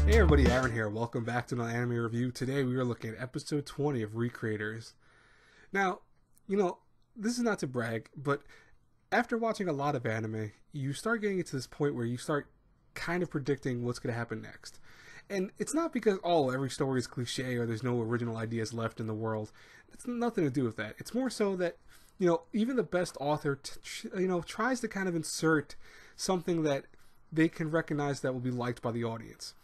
Hey everybody, Aaron here. Welcome back to another anime review. Today we are looking at episode 20 of Recreators. Now, this is not to brag, but after watching a lot of anime, you start getting to this point where you start kind of predicting what's going to happen next. And it's not because, every story is cliche or there's no original ideas left in the world. It's nothing to do with that. It's more so that, even the best author, tries to kind of insert something that they can recognize that will be liked by the audience.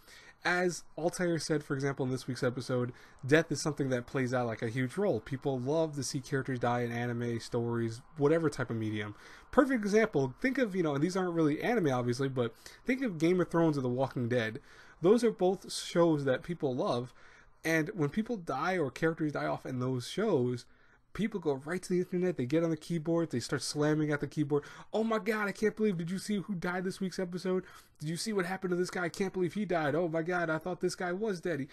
As Altair said, for example, in this week's episode, death is something that plays out like a huge role. People love to see characters die in anime, stories, whatever type of medium. Perfect example, think of, and these aren't really anime obviously, but think of Game of Thrones or The Walking Dead. Those are both shows that people love, and when people die or characters die off in those shows, people go right to the internet, they get on the keyboard, they start slamming at the keyboard. Oh my god, I can't believe, did you see who died this week's episode? Did you see what happened to this guy? I can't believe he died. Oh my god, I thought this guy was dead.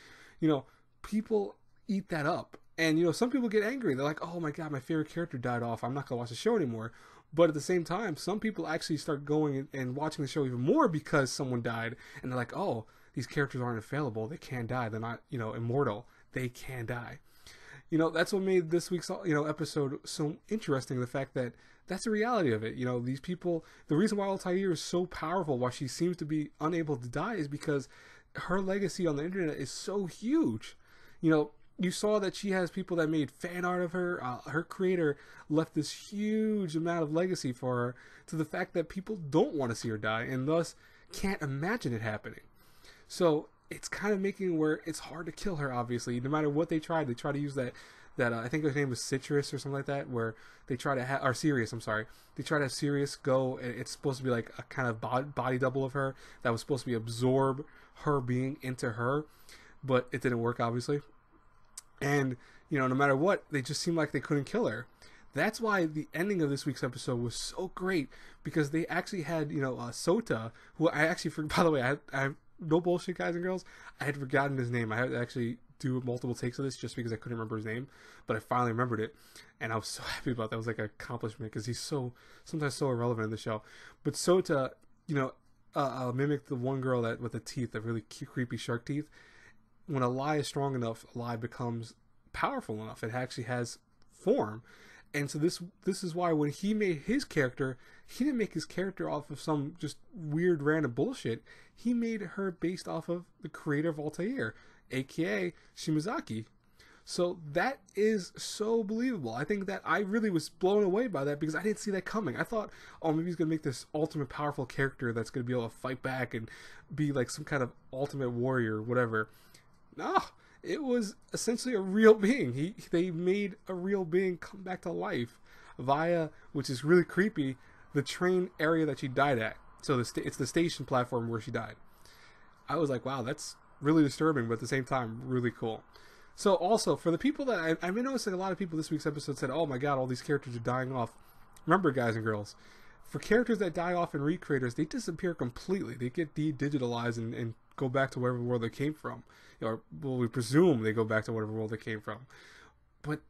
People eat that up. And, some people get angry. They're like, oh my god, my favorite character died off. I'm not going to watch the show anymore. But at the same time, some people actually start going and watching the show even more because someone died. And they're like, oh, these characters aren't available. They can't die. They're not, immortal. They can die. That's what made this week's, episode so interesting. The fact that that's the reality of it. These people, the reason why Altair is so powerful, why she seems to be unable to die, is because her legacy on the internet is so huge. You saw that she has people that made fan art of her. Her creator left this huge amount of legacy for her, to the fact that people don't want to see her die and thus can't imagine it happening. So it's kind of making it where it's hard to kill her, obviously. No matter what they try to use that I think her name was Citrus or something like that, where they try to have, or Sirius, I'm sorry. They try to have Sirius go, and it's supposed to be like a kind of body double of her that was supposed to be absorb her being into her, but it didn't work, obviously. And, no matter what, they just seemed like they couldn't kill her. That's why the ending of this week's episode was so great, because they actually had, Sota, who I actually, by the way, I no bullshit, guys and girls, I had forgotten his name. I had to actually do multiple takes of this just because I couldn't remember his name, but I finally remembered it, and I was so happy about that. It was like an accomplishment, because he's sometimes so irrelevant in the show. But Sota, mimicked the one girl that with the teeth, the really creepy shark teeth. When a lie is strong enough, a lie becomes powerful enough. It actually has form. And so this is why when he made his character, he didn't make his character off of some just weird random bullshit. He made her based off of the creator of Altair, aka Shimazaki. So that is so believable. I think that I really was blown away by that, because I didn't see that coming. I thought, maybe he's going to make this ultimate powerful character that's going to be able to fight back and be like some kind of ultimate warrior or whatever. No, it was essentially a real being. They made a real being come back to life via, which is really creepy, the train area that she died at. So it's the station platform where she died. I was like, wow, that's really disturbing, but at the same time, really cool. So also, for the people that I've been noticing, a lot of people this week's episode said, oh my god, all these characters are dying off. Remember, guys and girls, for characters that die off in Recreators, they disappear completely. They get de-digitalized and go back to whatever world they came from. Or, well, we presume they go back to whatever world they came from. But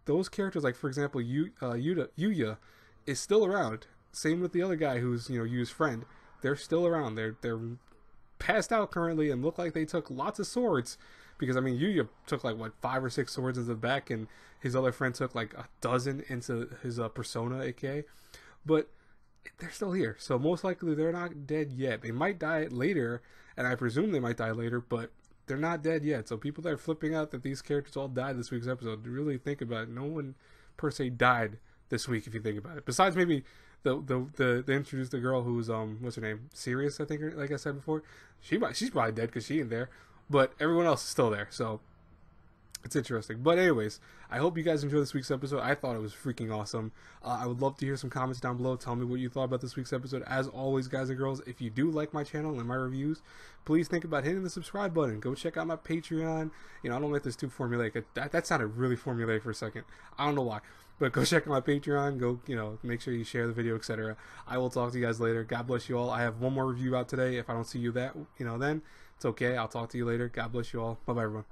those characters, like, for example, Yuya is still around. Same with the other guy who's, Yuya's friend. They're still around. They're passed out currently and look like they took lots of swords. Because, Yuya took, 5 or 6 swords into the back, and his other friend took, a dozen into his persona, aka. But they're still here. So most likely they're not dead yet. They might die later, and I presume they might die later, but they're not dead yet. So people that are flipping out that these characters all died this week's episode, really think about it. No one per se died this week, if you think about it. Besides maybe they introduced the girl who's what's her name? Sirius, I think, like I said before. She's probably dead because she ain't there. But everyone else is still there. So it's interesting. But anyways, I hope you guys enjoyed this week's episode. I thought it was freaking awesome. I would love to hear some comments down below. Tell me what you thought about this week's episode. As always, guys and girls, if you do like my channel and my reviews, please think about hitting the subscribe button. Go check out my Patreon. I don't make this too formulaic. That sounded really formulaic for a second. I don't know why. But go check out my Patreon. Go, make sure you share the video, etc. I will talk to you guys later. God bless you all. I have one more review out today. If I don't see you then it's okay. I'll talk to you later. God bless you all. Bye-bye, everyone.